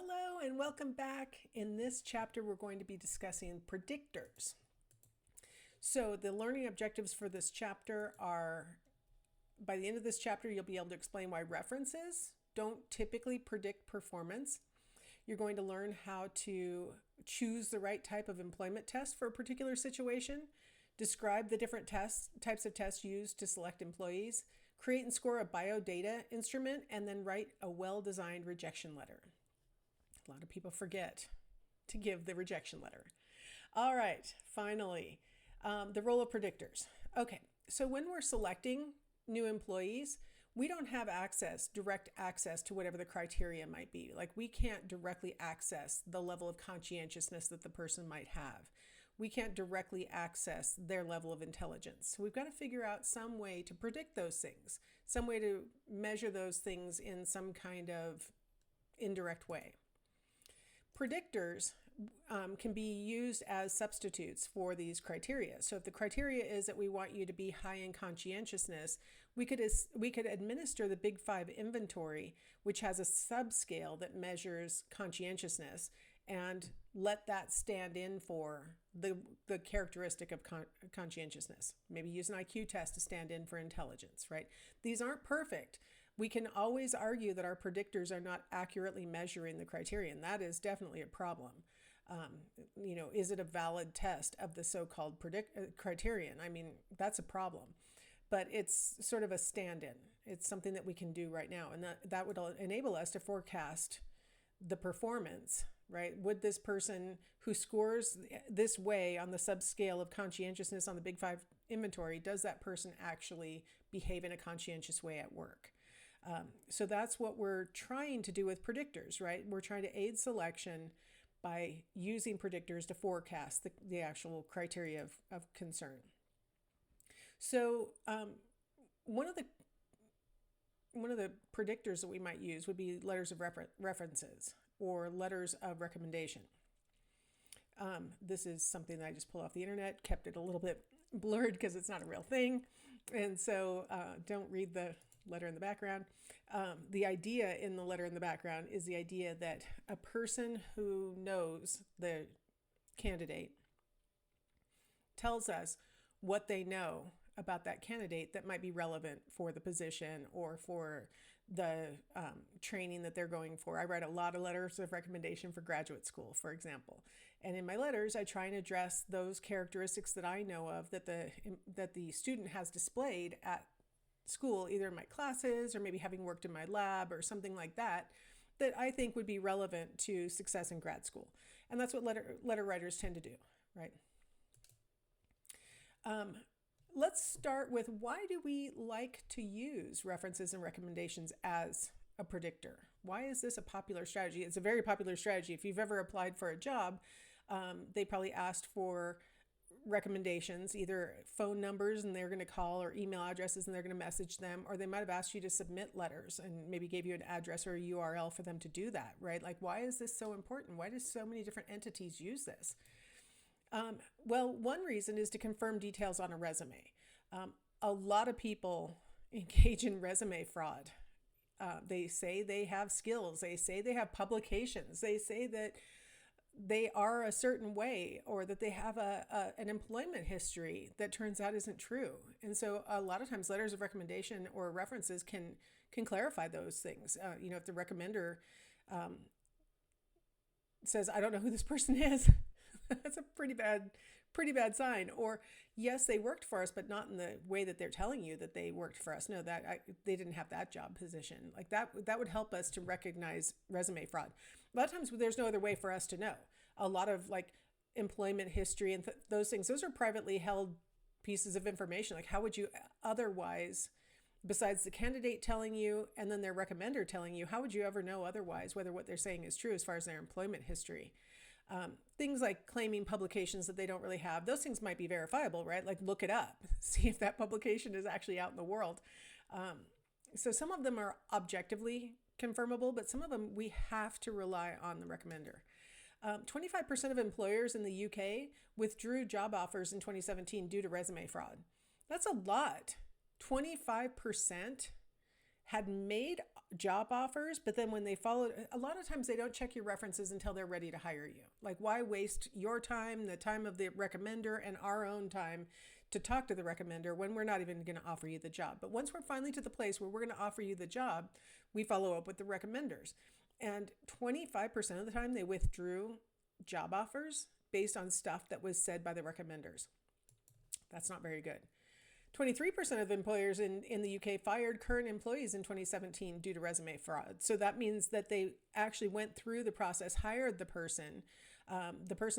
Hello and welcome back. In this chapter, we're going to be discussing predictors. So the learning objectives for this chapter are, by the end of this chapter, you'll be able to explain why references don't typically predict performance. You're going to learn how to choose the right type of employment test for a particular situation, describe the different types of tests used to select employees, create and score a biodata instrument, and then write a well-designed rejection letter. A lot of people forget to give the rejection letter. All right, finally, the role of predictors. Okay, so when we're selecting new employees, we don't have direct access to whatever the criteria might be. Like we can't directly access the level of conscientiousness that the person might have. We can't directly access their level of intelligence. So we've got to figure out some way to predict those things, some way to measure those things in some kind of indirect way. Predictors can be used as substitutes for these criteria. So if the criteria is that we want you to be high in conscientiousness, we could administer the Big Five inventory, which has a subscale that measures conscientiousness, and let that stand in for the characteristic of conscientiousness. Maybe use an IQ test to stand in for intelligence, right? These aren't perfect. We can always argue that our predictors are not accurately measuring the criterion. That is definitely a problem. Is it a valid test of the so-called criterion? I mean, that's a problem. But it's sort of a stand-in. It's something that we can do right now. And that would enable us to forecast the performance, right? Would this person who scores this way on the subscale of conscientiousness on the Big Five inventory, does that person actually behave in a conscientious way at work? So that's what we're trying to do with predictors, right? We're trying to aid selection by using predictors to forecast the actual criteria of concern. So one of the predictors that we might use would be letters of references or letters of recommendation. This is something that I just pulled off the internet, kept it a little bit blurred because it's not a real thing. And so don't read the letter in the background. The idea in the letter in the background is the idea that a person who knows the candidate tells us what they know about that candidate that might be relevant for the position or for the training that they're going for. I write a lot of letters of recommendation for graduate school, for example. And in my letters, I try and address those characteristics that I know of that the student has displayed at school, either in my classes or maybe having worked in my lab or something like that, that I think would be relevant to success in grad school. And that's what letter writers tend to do, right? Let's start with, why do we like to use references and recommendations as a predictor? Why is this a popular strategy? It's a very popular strategy. If you've ever applied for a job, they probably asked for recommendations, either phone numbers and they're going to call, or email addresses and they're going to message them, or they might have asked you to submit letters and maybe gave you an address or a URL for them to do that, right? Like, why is this so important? Why do so many different entities use this? Well, one reason is to confirm details on a resume. A lot of people engage in resume fraud. They say they have skills. They say they have publications. They say that they are a certain way, or that they have an employment history that turns out isn't true. And so a lot of times letters of recommendation or references can clarify those things. If the recommender says, I don't know who this person is, that's a pretty bad sign. Or, yes, they worked for us, but not in the way that they're telling you that they worked for us. No, they didn't have that job position. Like that would help us to recognize resume fraud. A lot of times there's no other way for us to know. A lot of like employment history and those things, those are privately held pieces of information. Like, how would you otherwise, besides the candidate telling you and then their recommender telling you, how would you ever know otherwise whether what they're saying is true as far as their employment history? Things like claiming publications that they don't really have, those things might be verifiable, right? Like, look it up, see if that publication is actually out in the world. So some of them are objectively confirmable, but some of them we have to rely on the recommender. 25% of employers in the UK withdrew job offers in 2017 due to resume fraud. That's a lot. 25% had made job offers, but then when they follow, a lot of times they don't check your references until they're ready to hire you. Like, why waste your time, the time of the recommender, and our own time to talk to the recommender when we're not even going to offer you the job? But once we're finally to the place where we're going to offer you the job, we follow up with the recommenders. And 25% of the time they withdrew job offers based on stuff that was said by the recommenders. That's not very good. 23% of employers in the UK fired current employees in 2017 due to resume fraud. So that means that they actually went through the process, hired the person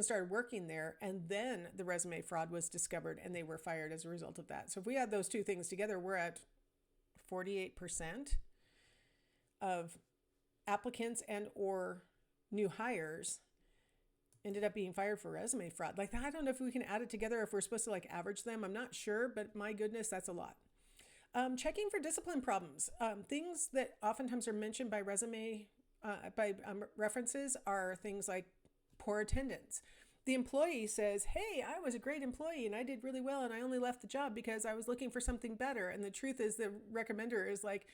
started working there, and then the resume fraud was discovered and they were fired as a result of that. So if we add those two things together, we're at 48% of applicants and or new hires ended up being fired for resume fraud. Like, I don't know if we can add it together, if we're supposed to like average them. I'm not sure, but my goodness, that's a lot. Checking for discipline problems. Things that oftentimes are mentioned by references are things like poor attendance. The employee says, hey, I was a great employee and I did really well and I only left the job because I was looking for something better. And the truth is the recommender is like,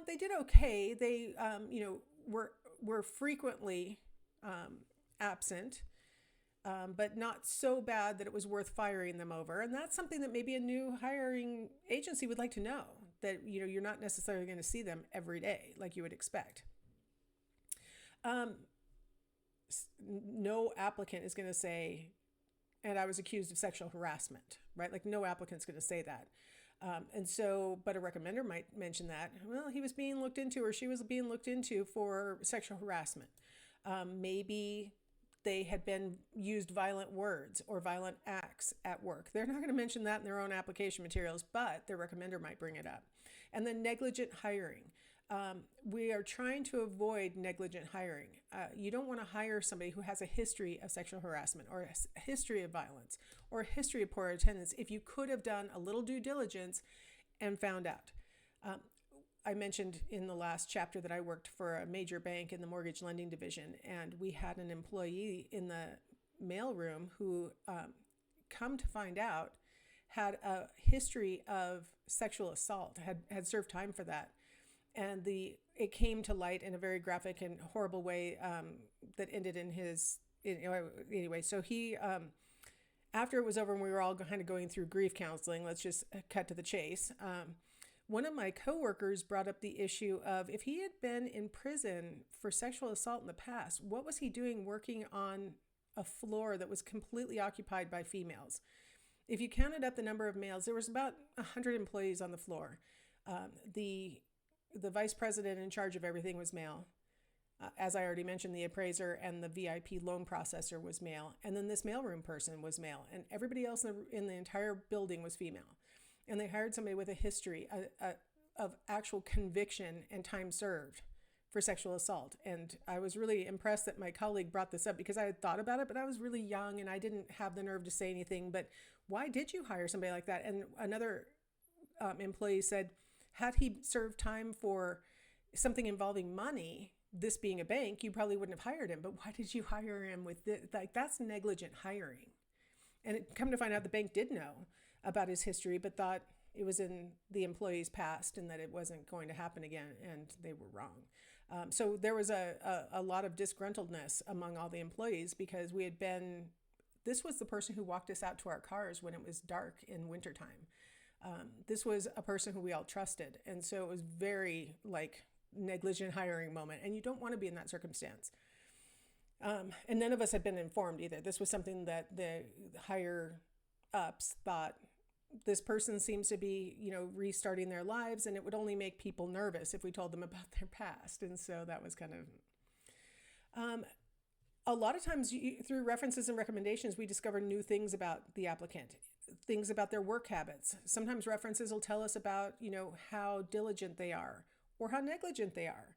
they did okay. They, were frequently absent, but not so bad that it was worth firing them over. And that's something that maybe a new hiring agency would like to know, that, you're not necessarily going to see them every day like you would expect. No applicant is going to say, and I was accused of sexual harassment, right? Like, no applicant's going to say that. But a recommender might mention that, well, he was being looked into or she was being looked into for sexual harassment. Maybe they had been used violent words or violent acts at work. They're not going to mention that in their own application materials, but their recommender might bring it up. And then negligent hiring. We are trying to avoid negligent hiring. You don't want to hire somebody who has a history of sexual harassment or a history of violence or a history of poor attendance if you could have done a little due diligence and found out. I mentioned in the last chapter that I worked for a major bank in the mortgage lending division, and we had an employee in the mailroom who, come to find out, had a history of sexual assault, had served time for that. And it came to light in a very graphic and horrible way that ended in his, anyway. So he, after it was over and we were all kind of going through grief counseling, let's just cut to the chase. One of my coworkers brought up the issue of, if he had been in prison for sexual assault in the past, what was he doing working on a floor that was completely occupied by females? If you counted up the number of males, there was about 100 employees on the floor. The vice president in charge of everything was male. As I already mentioned, the appraiser and the VIP loan processor was male. And then this mailroom person was male. And everybody else in the entire building was female. And they hired somebody with a history of actual conviction and time served for sexual assault. And I was really impressed that my colleague brought this up, because I had thought about it, but I was really young and I didn't have the nerve to say anything. But why did you hire somebody like that? And another employee said, had he served time for something involving money, this being a bank, you probably wouldn't have hired him. But why did you hire him with this? Like, that's negligent hiring. And it come to find out the bank did know about his history, but thought it was in the employee's past and that it wasn't going to happen again, and they were wrong. So there was a lot of disgruntledness among all the employees, because this was the person who walked us out to our cars when it was dark in wintertime. This was a person who we all trusted. And so it was very negligent hiring moment, and you don't want to be in that circumstance. And none of us had been informed either. This was something that the higher ups thought, this person seems to be, restarting their lives, and it would only make people nervous if we told them about their past. And so that was kind of, a lot of times through references and recommendations, we discover new things about the applicant, things about their work habits. Sometimes references will tell us about, how diligent they are or how negligent they are.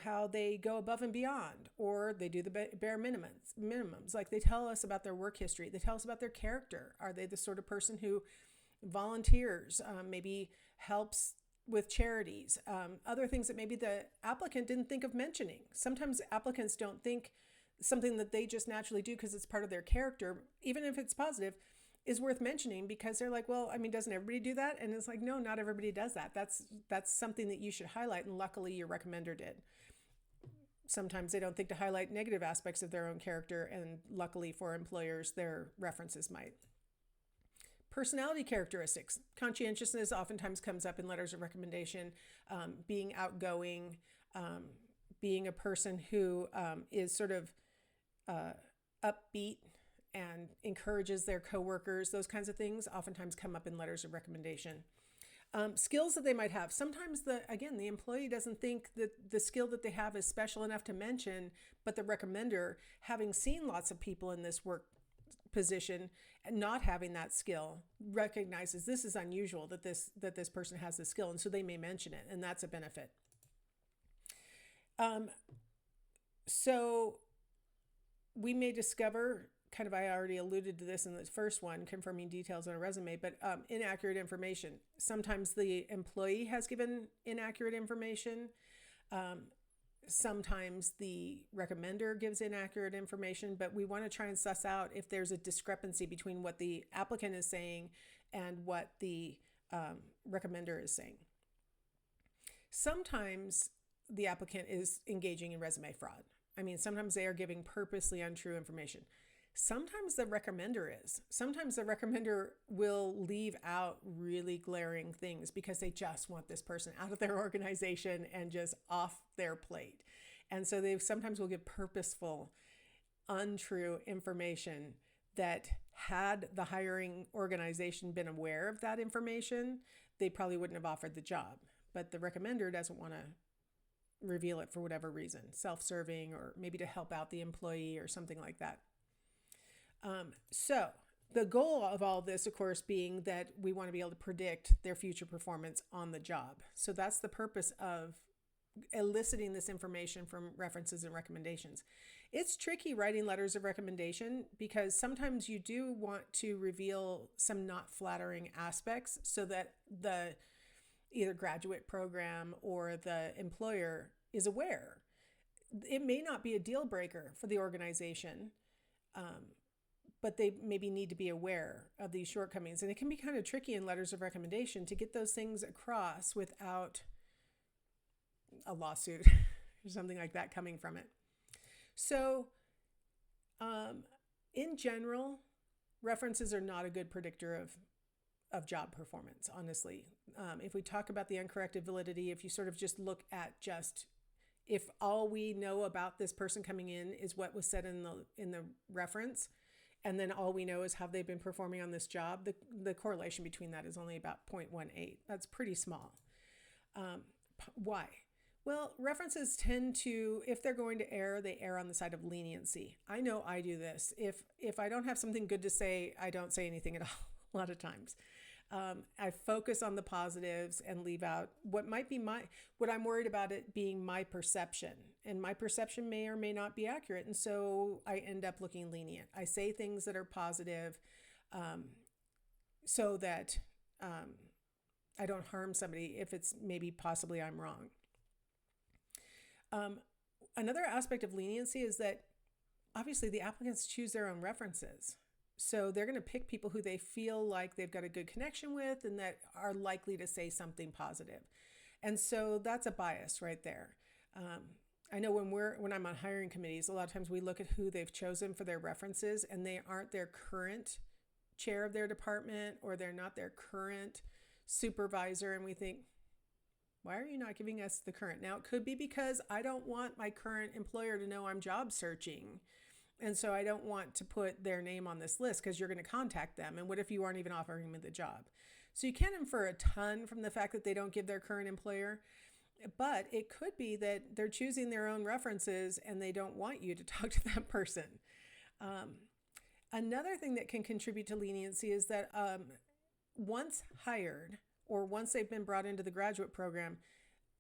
How they go above and beyond, or they do the bare minimums. Like, they tell us about their work history. They tell us about their character. Are they the sort of person who volunteers, maybe helps with charities, other things that maybe the applicant didn't think of mentioning. Sometimes applicants don't think something that they just naturally do because it's part of their character, even if it's positive, is worth mentioning, because they're like, well, I mean, doesn't everybody do that? And it's like, no, not everybody does that. That's something that you should highlight, and luckily your recommender did. Sometimes they don't think to highlight negative aspects of their own character, and luckily for employers, their references might. Personality characteristics. Conscientiousness oftentimes comes up in letters of recommendation. Being outgoing, being a person who is sort of upbeat and encourages their coworkers, those kinds of things oftentimes come up in letters of recommendation. Skills that they might have. Sometimes the employee doesn't think that the skill that they have is special enough to mention, but the recommender, having seen lots of people in this work position and not having that skill, recognizes this is unusual that this person has this skill, and so they may mention it, and that's a benefit. So we may discover, kind of, I already alluded to this in the first one, confirming details on a resume, but inaccurate information. Sometimes the employee has given inaccurate information. Sometimes the recommender gives inaccurate information, but we want to try and suss out if there's a discrepancy between what the applicant is saying and what the recommender is saying. Sometimes the applicant is engaging in resume fraud. I mean, sometimes they are giving purposely untrue information. Sometimes the recommender is. Sometimes the recommender will leave out really glaring things because they just want this person out of their organization and just off their plate. And so they sometimes will give purposeful, untrue information that, had the hiring organization been aware of that information, they probably wouldn't have offered the job. But the recommender doesn't want to reveal it for whatever reason, self-serving, or maybe to help out the employee or something like that. So the goal of all this, of course, being that we want to be able to predict their future performance on the job. So that's the purpose of eliciting this information from references and recommendations. It's tricky writing letters of recommendation because sometimes you do want to reveal some not flattering aspects so that the either graduate program or the employer is aware. It may not be a deal breaker for the organization, but they maybe need to be aware of these shortcomings. And it can be kind of tricky in letters of recommendation to get those things across without a lawsuit or something like that coming from it. So in general, references are not a good predictor of job performance, honestly. If we talk about the uncorrected validity, if you sort of just look at if all we know about this person coming in is what was said in the reference, and then all we know is how they've been performing on this job, the correlation between that is only about 0.18. That's pretty small. Why? Well, references tend to, if they're going to err, they err on the side of leniency. I know I do this. If I don't have something good to say, I don't say anything at all a lot of times. I focus on the positives and leave out what might be what I'm worried about it being my perception. And my perception may or may not be accurate. And so I end up looking lenient. I say things that are positive so that I don't harm somebody if it's maybe possibly I'm wrong. Another aspect of leniency is that obviously the applicants choose their own references. So they're going to pick people who they feel like they've got a good connection with and that are likely to say something positive. And so that's a bias right there. I know when I'm on hiring committees, a lot of times we look at who they've chosen for their references and they aren't their current chair of their department or they're not their current supervisor. And we think, why are you not giving us the current? Now, it could be because I don't want my current employer to know I'm job searching. And so I don't want to put their name on this list because you're going to contact them. And what if you aren't even offering them the job? So you can't infer a ton from the fact that they don't give their current employer, but it could be that they're choosing their own references and they don't want you to talk to that person. Another thing that can contribute to leniency is that once hired or once they've been brought into the graduate program,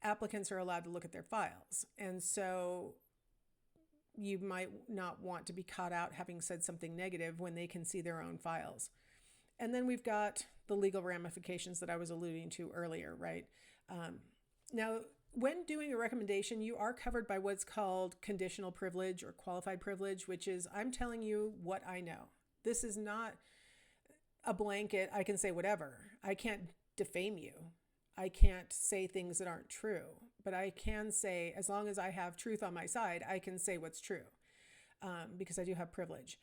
applicants are allowed to look at their files. And so you might not want to be caught out having said something negative when they can see their own files. And then we've got the legal ramifications that I was alluding to earlier, right? Now, when doing a recommendation, you are covered by what's called conditional privilege or qualified privilege, which is I'm telling you what I know. This is not a blanket, I can say whatever. I can't defame you. I can't say things that aren't true, but I can say, as long as I have truth on my side, I can say what's true, because I do have privilege.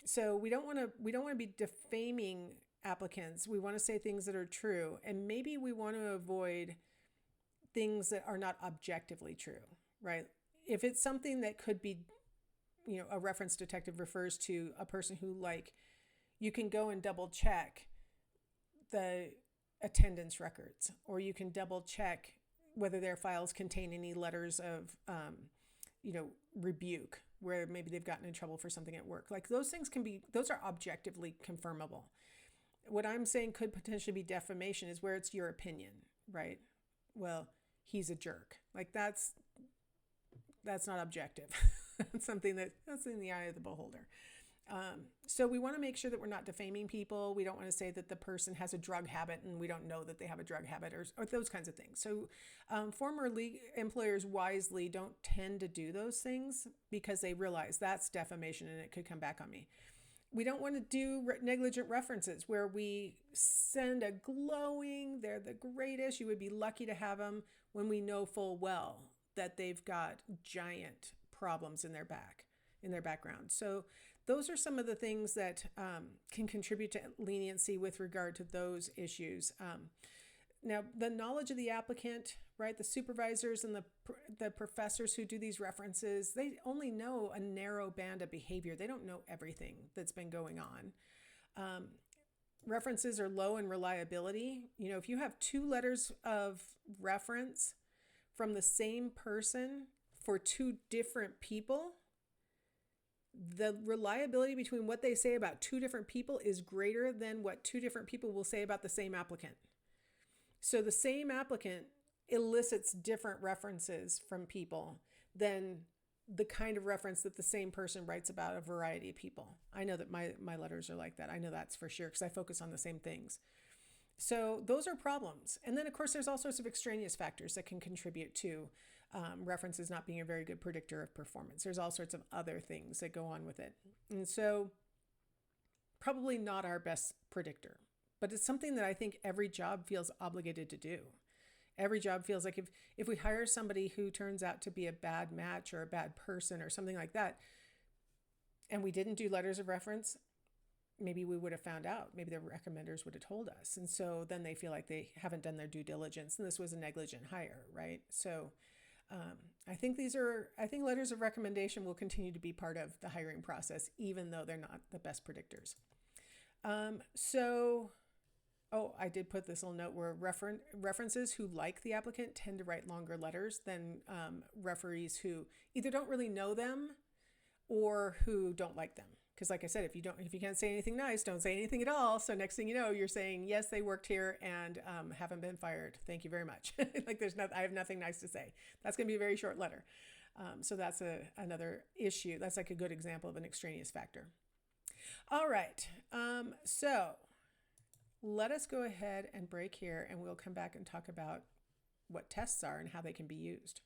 So we don't want to be defaming applicants. We want to say things that are true, and maybe we want to avoid things that are not objectively true, right? If it's something that could be, a reference detective refers to a person who, like, you can go and double check the attendance records, or you can double check whether their files contain any letters of, rebuke, where maybe they've gotten in trouble for something at work. Like, those things those are objectively confirmable. What I'm saying could potentially be defamation is where it's your opinion, right? Well, he's a jerk. Like, that's not objective. That's something that's in the eye of the beholder. So we want to make sure that we're not defaming people. We don't want to say that the person has a drug habit and we don't know that they have a drug habit, or those kinds of things. So former employers wisely don't tend to do those things because they realize that's defamation and it could come back on me. We don't want to do negligent references where we send a glowing, they're the greatest, you would be lucky to have them, when we know full well that they've got giant problems in their background. So those are some of the things that can contribute to leniency with regard to those issues. Now, the knowledge of the applicant, right? The supervisors and the professors who do these references, they only know a narrow band of behavior. They don't know everything that's been going on. References are low in reliability. If you have 2 letters of reference from the same person for 2 different people, the reliability between what they say about 2 different people is greater than what 2 different people will say about the same applicant. So the same applicant elicits different references from people than the kind of reference that the same person writes about a variety of people. I know that my letters are like that. I know that's for sure because I focus on the same things. So those are problems. And then, of course, there's all sorts of extraneous factors that can contribute to references not being a very good predictor of performance. There's all sorts of other things that go on with it. And so probably not our best predictor, but it's something that I think every job feels obligated to do. Every job feels like if we hire somebody who turns out to be a bad match or a bad person or something like that, and we didn't do letters of reference, maybe we would have found out. Maybe the recommenders would have told us. And so then they feel like they haven't done their due diligence and this was a negligent hire, right? So I think letters of recommendation will continue to be part of the hiring process, even though they're not the best predictors. I did put this little note where references who like the applicant tend to write longer letters than referees who either don't really know them or who don't like them. Because like I said, if you can't say anything nice, don't say anything at all. So next thing you know, you're saying, yes, they worked here and haven't been fired. Thank you very much. Like I have nothing nice to say. That's going to be a very short letter. So that's another issue. That's like a good example of an extraneous factor. All right. So let us go ahead and break here and we'll come back and talk about what tests are and how they can be used.